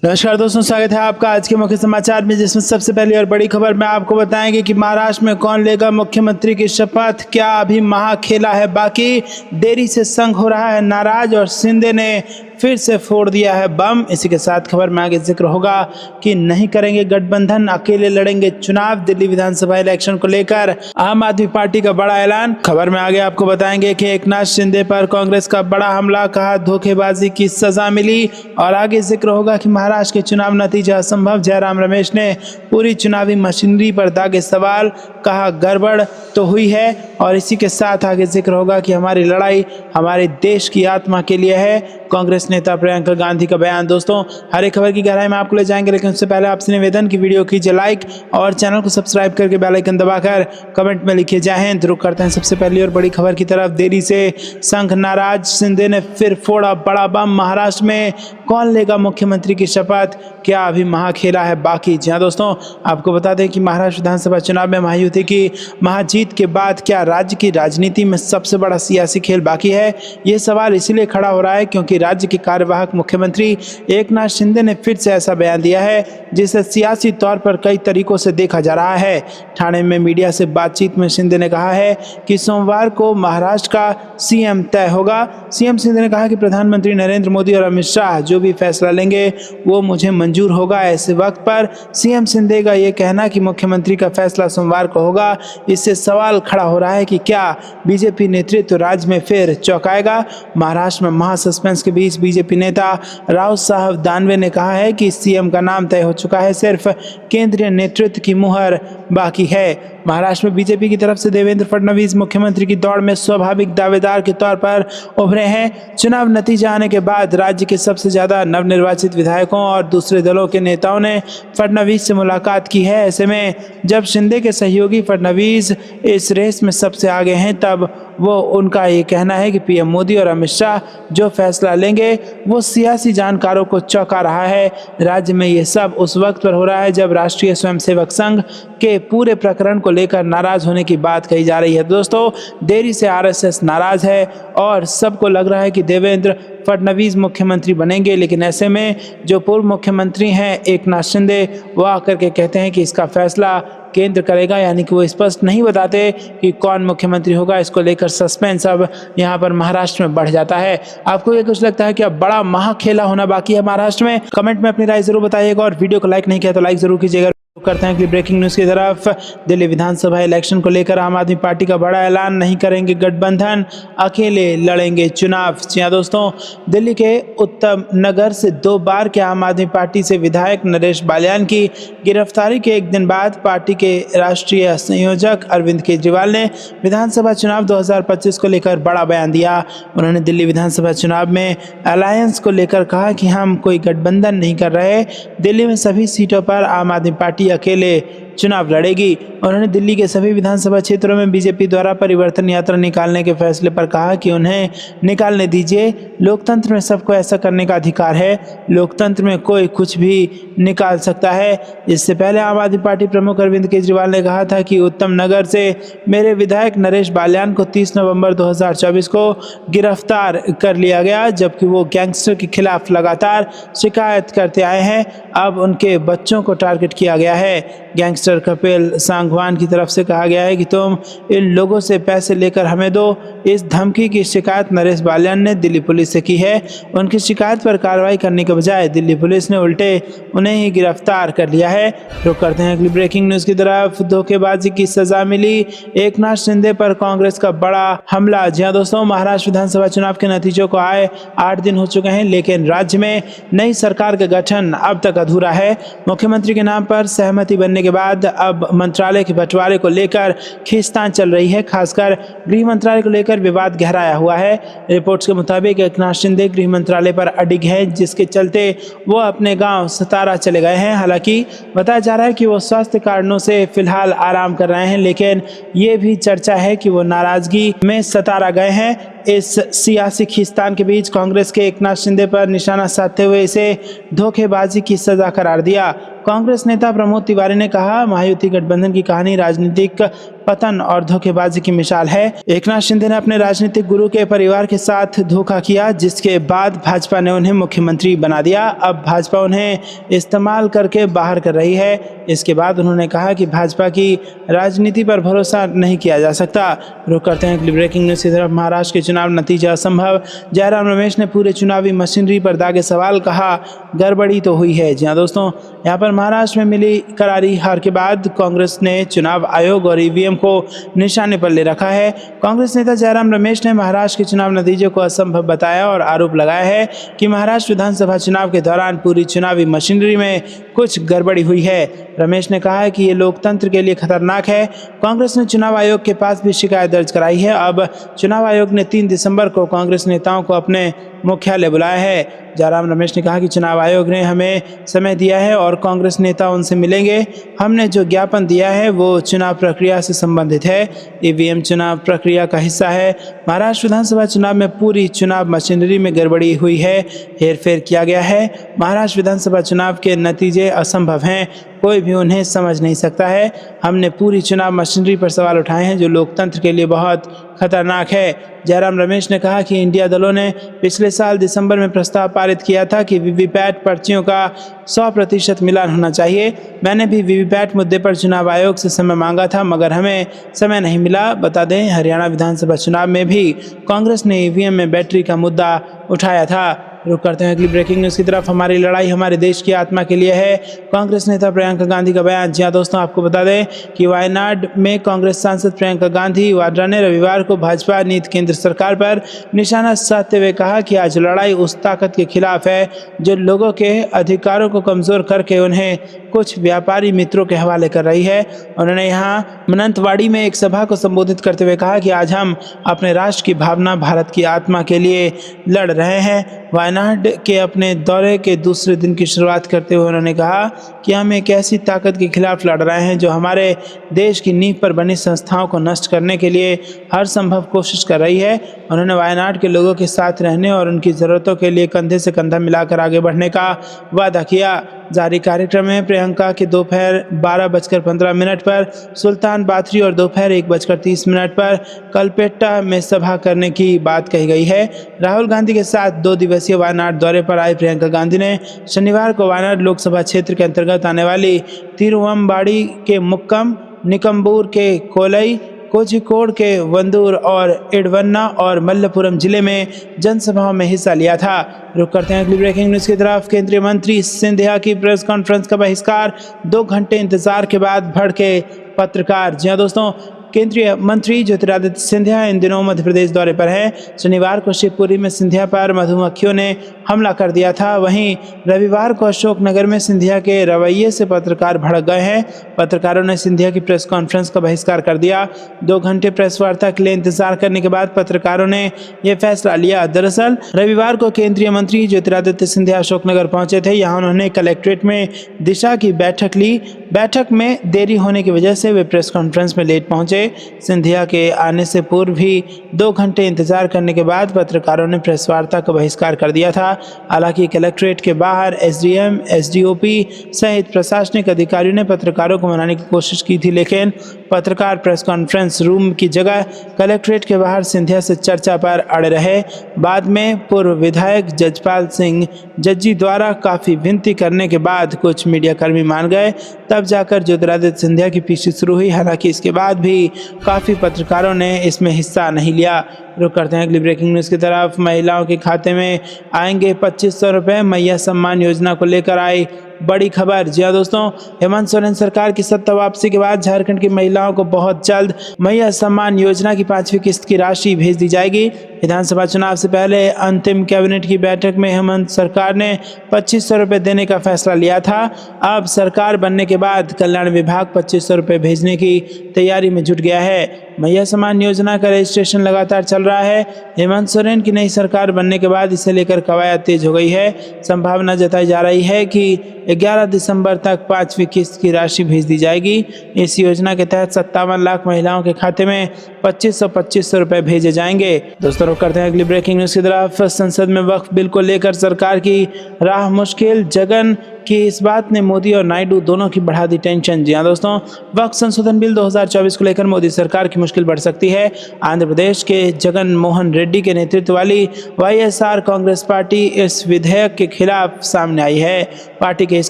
नमस्कार दोस्तों, स्वागत है आपका आज के मुख्य समाचार में, जिसमें सबसे पहली और बड़ी खबर में आपको बताएंगे कि महाराष्ट्र में कौन लेगा मुख्यमंत्री की शपथ। क्या अभी महाखेला है बाकी? देरी से संघ हो रहा है नाराज और शिंदे ने फिर से फोड़ दिया है बम। इसी के साथ खबर में आगे जिक्र होगा कि नहीं करेंगे गठबंधन, अकेले लड़ेंगे चुनाव। दिल्ली विधानसभा इलेक्शन को लेकर आम आदमी पार्टी का बड़ा ऐलान। खबर में आगे आपको बताएंगे कि एकनाथ शिंदे पर कांग्रेस का बड़ा हमला, कहा धोखेबाजी की सजा मिली। और आगे जिक्र होगा कि महाराष्ट्र के चुनाव नतीजा असंभव, जयराम रमेश ने पूरी चुनावी मशीनरी पर दागे सवाल, कहा गड़बड़ तो हुई है। और इसी के साथ आगे जिक्र होगा कि हमारी लड़ाई हमारे देश की आत्मा के लिए है, कांग्रेस नेता प्रियंका गांधी का बयान। दोस्तों, हर एक खबर की गहराई में आपको ले जाएंगे, लेकिन उससे पहले आपसे निवेदन की वीडियो कीजिए लाइक और चैनल को सब्सक्राइब करके बेल आइकन दबाकर कमेंट में लिखिए जय हिंद। रुक करते हैं सबसे पहली और बड़ी खबर की तरफ। देरी से संघ नाराज, शिंदे ने फिर फोड़ा बड़ा बम। महाराष्ट्र में कौन लेगा मुख्यमंत्री की शपथ? क्या अभी महाखेला है बाकी? जी हाँ दोस्तों, आपको बता दें कि महाराष्ट्र विधानसभा चुनाव में महायुति की महाजीत के बाद क्या राज्य की राजनीति में सबसे बड़ा सियासी खेल बाकी है? यह सवाल इसलिए खड़ा हो रहा है क्योंकि राज्य के कार्यवाहक मुख्यमंत्री एकनाथ शिंदे ने फिर से ऐसा बयान दिया है जिसे सियासी तौर पर कई तरीकों से देखा जा रहा है। ठाणे में मीडिया से बातचीत में शिंदे ने कहा है कि सोमवार को महाराष्ट्र का सीएम तय होगा। सीएम शिंदे ने कहा कि प्रधानमंत्री नरेंद्र मोदी और अमित शाह जो भी फैसला लेंगे वो मुझे मंजूर होगा। ऐसे वक्त पर सीएम शिंदे का ये कहना कि मुख्यमंत्री का फैसला सोमवार को होगा, इससे सवाल खड़ा हो रहा है कि क्या बीजेपी नेतृत्व राज्य में फिर चौंकाएगा? महाराष्ट्र में महा सस्पेंस के बीच बीजेपी नेता राव साहब दानवे ने कहा है कि सीएम का नाम तय हो चुका है, सिर्फ केंद्रीय नेतृत्व की मुहर बाकी है। महाराष्ट्र में बीजेपी की तरफ से देवेंद्र फडणवीस मुख्यमंत्री की दौड़ में स्वाभाविक दावेदार के तौर पर उभरे हैं। चुनाव नतीजा आने के बाद राज्य के सबसे ज्यादा नवनिर्वाचित विधायकों और दूसरे दलों के नेताओं ने फडणवीस से मुलाकात की है। ऐसे में जब शिंदे के सहयोगी फडणवीस इस रेस में सबसे आगे हैं, तब वो उनका ये कहना है कि पीएम मोदी और अमित शाह जो फैसला लेंगे वो सियासी जानकारों को चौंका रहा है। राज्य में ये सब उस वक्त पर हो रहा है जब राष्ट्रीय स्वयंसेवक संघ के पूरे प्रकरण को लेकर नाराज होने की बात कही जा रही है। दोस्तों, देरी से आरएसएस नाराज है और सबको लग रहा है कि देवेंद्र फडणवीस मुख्यमंत्री बनेंगे, लेकिन ऐसे में जो पूर्व मुख्यमंत्री हैं एकनाथ शिंदे, वो आकर के कहते हैं कि इसका फैसला केंद्र करेगा, यानी कि वो स्पष्ट नहीं बताते कि कौन मुख्यमंत्री होगा। इसको लेकर सस्पेंस अब यहाँ पर महाराष्ट्र में बढ़ जाता है। आपको ये कुछ लगता है कि अब बड़ा महाखेला होना बाकी है महाराष्ट्र में? कमेंट में अपनी राय जरूर बताइएगा और वीडियो को लाइक नहीं किया तो लाइक जरूर कीजिएगा। करते हैं कि ब्रेकिंग न्यूज की तरफ। दिल्ली विधानसभा इलेक्शन को लेकर आम आदमी पार्टी का बड़ा ऐलान, नहीं करेंगे गठबंधन, अकेले लड़ेंगे चुनाव। जी हाँ दोस्तों, दिल्ली के उत्तम नगर से 2 बार के आम आदमी पार्टी से विधायक नरेश बाल्यान की गिरफ्तारी के एक दिन बाद पार्टी के राष्ट्रीय संयोजक अरविंद केजरीवाल ने विधानसभा चुनाव 2025 को लेकर बड़ा बयान दिया। उन्होंने दिल्ली विधानसभा चुनाव में अलायंस को लेकर कहा कि हम कोई गठबंधन नहीं कर रहे, दिल्ली में सभी सीटों पर आम आदमी पार्टी अकेले चुनाव लड़ेगी। उन्होंने दिल्ली के सभी विधानसभा क्षेत्रों में बीजेपी द्वारा परिवर्तन यात्रा निकालने के फैसले पर कहा कि उन्हें निकालने दीजिए, लोकतंत्र में सबको ऐसा करने का अधिकार है, लोकतंत्र में कोई कुछ भी निकाल सकता है। इससे पहले आम आदमी पार्टी प्रमुख अरविंद केजरीवाल ने कहा था कि उत्तम नगर से मेरे विधायक नरेश बाल्यान को 30 नवंबर 2024 को गिरफ्तार कर लिया गया, जबकि वो गैंगस्टर के खिलाफ लगातार शिकायत करते आए हैं। अब उनके बच्चों को टारगेट किया गया है। गैंगस्टर कपिल सांगवान की तरफ से कहा गया है कि तुम इन लोगों से पैसे लेकर हमें दो। इस धमकी की शिकायत नरेश बाल्यान ने दिल्ली पुलिस से की है। उनकी शिकायत पर कार्रवाई करने के बजाय दिल्ली पुलिस ने उल्टे उन्हें ही गिरफ्तार कर लिया है। रुक करते हैं अगली ब्रेकिंग न्यूज की तरफ। धोखेबाजी की सजा मिली, एकनाथ शिंदे पर कांग्रेस का बड़ा हमला। जी हाँ दोस्तों, महाराष्ट्र विधानसभा चुनाव के नतीजों को आए 8 दिन हो चुके हैं, लेकिन राज्य में नई सरकार का गठन अब तक अधूरा है। मुख्यमंत्री के नाम पर सहमति बनने के बाद अब मंत्रालय के बंटवारे को लेकर खींचतान चल रही है। खासकर गृह मंत्रालय को लेकर विवाद गहराया हुआ है। रिपोर्ट्स के मुताबिक एकनाथ शिंदे गृह मंत्रालय पर अडिग है, जिसके चलते वो अपने गांव सतारा चले गए हैं। हालांकि बताया जा रहा है कि वो स्वास्थ्य कारणों से फिलहाल आराम कर रहे हैं, लेकिन ये भी चर्चा है कि वो नाराजगी में सतारा गए हैं। इस सियासी खींचतान के बीच कांग्रेस के एकनाथ शिंदे पर निशाना साधते हुए इसे धोखेबाजी की सजा करार दिया। कांग्रेस नेता प्रमोद तिवारी ने कहा, महायुति गठबंधन की कहानी राजनीतिक पतन और धोखेबाजी की मिसाल है। एकनाथ शिंदे ने अपने राजनीतिक गुरु के परिवार के साथ धोखा किया, जिसके बाद भाजपा ने उन्हें मुख्यमंत्री बना दिया। अब भाजपा उन्हें इस्तेमाल करके बाहर कर रही है। इसके बाद उन्होंने कहा कि भाजपा की राजनीति पर भरोसा नहीं किया जा सकता। रुक करते हैं अगली ब्रेकिंग न्यूज़ की तरफ। महाराष्ट्र के चुनाव नतीजा असंभव, जयराम रमेश ने पूरे चुनावी मशीनरी पर दागे सवाल, कहा गड़बड़ी तो हुई है। जी हाँ दोस्तों, यहाँ पर महाराष्ट्र में मिली करारी हार के बाद कांग्रेस ने चुनाव आयोग और ईवीएम को निशाने पर ले रखा है। कांग्रेस नेता जयराम रमेश ने महाराष्ट्र के चुनाव नतीजे को असंभव बताया और आरोप लगाया है कि महाराष्ट्र विधानसभा चुनाव के दौरान पूरी चुनावी मशीनरी में कुछ गड़बड़ी हुई है। रमेश ने कहा है कि ये लोकतंत्र के लिए खतरनाक है। कांग्रेस ने चुनाव आयोग के पास भी शिकायत दर्ज कराई है। अब चुनाव आयोग ने 3 दिसंबर को कांग्रेस नेताओं को अपने मुख्यालय बुलाया है। जयराम रमेश ने कहा कि चुनाव आयोग ने हमें समय दिया है और कांग्रेस नेता उनसे मिलेंगे। हमने जो ज्ञापन दिया है वो चुनाव प्रक्रिया से संबंधित है। ईवीएम चुनाव प्रक्रिया का हिस्सा है। महाराष्ट्र विधानसभा चुनाव में पूरी चुनाव मशीनरी में गड़बड़ी हुई है, हेरफेर किया गया है। महाराष्ट्र विधानसभा चुनाव के नतीजे असंभव हैं, कोई भी उन्हें समझ नहीं सकता है। हमने पूरी चुनाव मशीनरी पर सवाल उठाए हैं जो लोकतंत्र के लिए बहुत खतरनाक है। जयराम रमेश ने कहा कि इंडिया दलों ने पिछले साल दिसंबर में प्रस्ताव पारित किया था कि वीवीपैट पर्चियों का 100% मिलान होना चाहिए। मैंने भी वीवीपैट मुद्दे पर चुनाव आयोग से समय मांगा था, मगर हमें समय नहीं मिला। बता दें, हरियाणा विधानसभा चुनाव में भी कांग्रेस ने ईवीएम में बैटरी का मुद्दा उठाया था। रुक करते हैं अगली ब्रेकिंग न्यूज़ की तरफ। हमारी लड़ाई हमारे देश की आत्मा के लिए है, कांग्रेस नेता प्रियंका गांधी का बयान। जी हाँ दोस्तों, आपको बता दें कि वायनाड में कांग्रेस सांसद प्रियंका गांधी वाड्रा ने रविवार को भाजपा नीति केंद्र सरकार पर निशाना साधते हुए कहा कि आज लड़ाई उस ताकत के खिलाफ है जो लोगों के अधिकारों को कमजोर करके उन्हें कुछ व्यापारी मित्रों के हवाले कर रही है। उन्होंने यहाँ मनंतवाड़ी में एक सभा को संबोधित करते हुए कहा कि आज हम अपने राष्ट्र की भावना, भारत की आत्मा के लिए लड़ रहे हैं। वायनाड के अपने दौरे के दूसरे दिन की शुरुआत करते हुए उन्होंने कहा कि हम एक ऐसी ताकत के खिलाफ लड़ रहे हैं जो हमारे देश की नींव पर बनी संस्थाओं को नष्ट करने के लिए हर संभव कोशिश कर रही है। उन्होंने वायनाड के लोगों के साथ रहने और उनकी ज़रूरतों के लिए कंधे से कंधा मिलाकर आगे बढ़ने का वादा किया। जारी कार्यक्रम में प्रियंका के दोपहर 12:15 पर सुल्तान बाथरी और दोपहर 1:30 पर कलपेट्टा में सभा करने की बात कही गई है। राहुल गांधी के साथ 2 दिवसीय वायनाड दौरे पर आई प्रियंका गांधी ने शनिवार को वायनाड लोकसभा क्षेत्र के अंतर्गत आने वाली तिरुवंबाड़ी के मुक्कम, निकम्बूर के कोलई, कोझिकोड के वंदूर और इडवन्ना और मल्लपुरम जिले में जनसभाओं में हिस्सा लिया था। रुक करते हैं अगली ब्रेकिंग न्यूज़ की तरफ। केंद्रीय मंत्री सिंधिया की प्रेस कॉन्फ्रेंस का बहिष्कार, 2 घंटे इंतजार के बाद भड़के पत्रकार। जी हाँ दोस्तों, केंद्रीय मंत्री ज्योतिरादित्य सिंधिया इन दिनों मध्य प्रदेश दौरे पर हैं। शनिवार को शिवपुरी में सिंधिया पर मधुमक्खियों ने हमला कर दिया था। वहीं रविवार को अशोकनगर में सिंधिया के रवैये से पत्रकार भड़क गए हैं। पत्रकारों ने सिंधिया की प्रेस कॉन्फ्रेंस का बहिष्कार कर दिया। 2 घंटे प्रेस वार्ता के लिए इंतजार करने के बाद पत्रकारों ने यह फैसला लिया। दरअसल रविवार को केंद्रीय मंत्री ज्योतिरादित्य सिंधिया अशोकनगर पहुंचे थे। यहाँ उन्होंने कलेक्ट्रेट में दिशा की बैठक ली। बैठक में देरी होने की वजह से वे प्रेस कॉन्फ्रेंस में लेट पहुंचे। सिंधिया के आने से पूर्व भी 2 घंटे इंतजार करने के बाद पत्रकारों ने प्रेस वार्ता का बहिष्कार कर दिया था। हालांकि कलेक्ट्रेट के बाहर एसडीएम, एसडीओपी सहित प्रशासनिक अधिकारियों ने पत्रकारों को मनाने की कोशिश की थी, लेकिन पत्रकार प्रेस कॉन्फ्रेंस रूम की जगह कलेक्ट्रेट के बाहर सिंधिया से चर्चा पर अड़े रहे। बाद में पूर्व विधायक जजपाल सिंह जज्जी द्वारा काफ़ी विनती करने के बाद कुछ मीडियाकर्मी मान गए, तब जाकर ज्योतिरादित्य सिंधिया की पीछे शुरू हुई। हालांकि इसके बाद भी काफ़ी पत्रकारों ने इसमें हिस्सा नहीं लिया। रुक करते हैं अगली ब्रेकिंग न्यूज़ की तरफ। महिलाओं के खाते में आएंगे 2500 रुपये, मैया सम्मान योजना को लेकर आई बड़ी खबर। जी हाँ दोस्तों, हेमंत सोरेन सरकार की सत्ता वापसी के बाद झारखंड की महिलाओं को बहुत जल्द मैया सम्मान योजना की 5वीं किस्त की राशि भेज दी जाएगी। विधानसभा चुनाव से पहले अंतिम कैबिनेट की बैठक में हेमंत सरकार ने 2500 रुपये देने का फैसला लिया था। अब सरकार बनने के बाद कल्याण विभाग 2500 रुपये भेजने की तैयारी में जुट गया है। मैया सम्मान योजना का रजिस्ट्रेशन लगातार चल रहा है। हेमंत सोरेन की नई सरकार बनने के बाद इसे लेकर कवायद तेज हो गई है। संभावना जताई जा रही है कि 11 दिसंबर तक 5वीं किस्त की राशि भेज दी जाएगी। इस योजना के तहत 57 लाख महिलाओं के खाते में 2500 रुपये भेजे जाएंगे। दोस्तों, रुक करते हैं अगली ब्रेकिंग न्यूज़ की तरफ। संसद में वक्फ बिल को लेकर सरकार की राह मुश्किल, जगन कि इस बात ने मोदी और नायडू दोनों की बढ़ा दी टेंशन। जी हाँ दोस्तों, वक्फ संशोधन बिल 2024 को लेकर मोदी सरकार की मुश्किल बढ़ सकती है। आंध्र प्रदेश के जगन मोहन रेड्डी के नेतृत्व वाली वाईएसआर कांग्रेस पार्टी इस विधेयक के खिलाफ सामने आई है। पार्टी के इस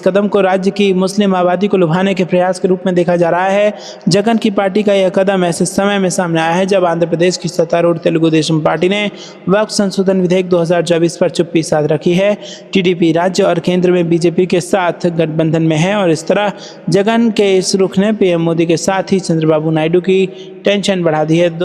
कदम को राज्य की मुस्लिम आबादी को लुभाने के प्रयास के रूप में देखा जा रहा है। जगन की पार्टी का यह कदम ऐसे समय में सामने आया है जब आंध्र प्रदेश की सत्तारूढ़ तेलुगु देशम पार्टी ने वक्फ संशोधन विधेयक 2024 पर चुप्पी साध रखी है। टीडीपी राज्य और केंद्र में बीजेपी के साथ गठबंधन में है और इस तरह जगन के इस रुख ने पीएम मोदी के साथ ही चंद्रबाबू नायडू की टेंशन बढ़ा दी है।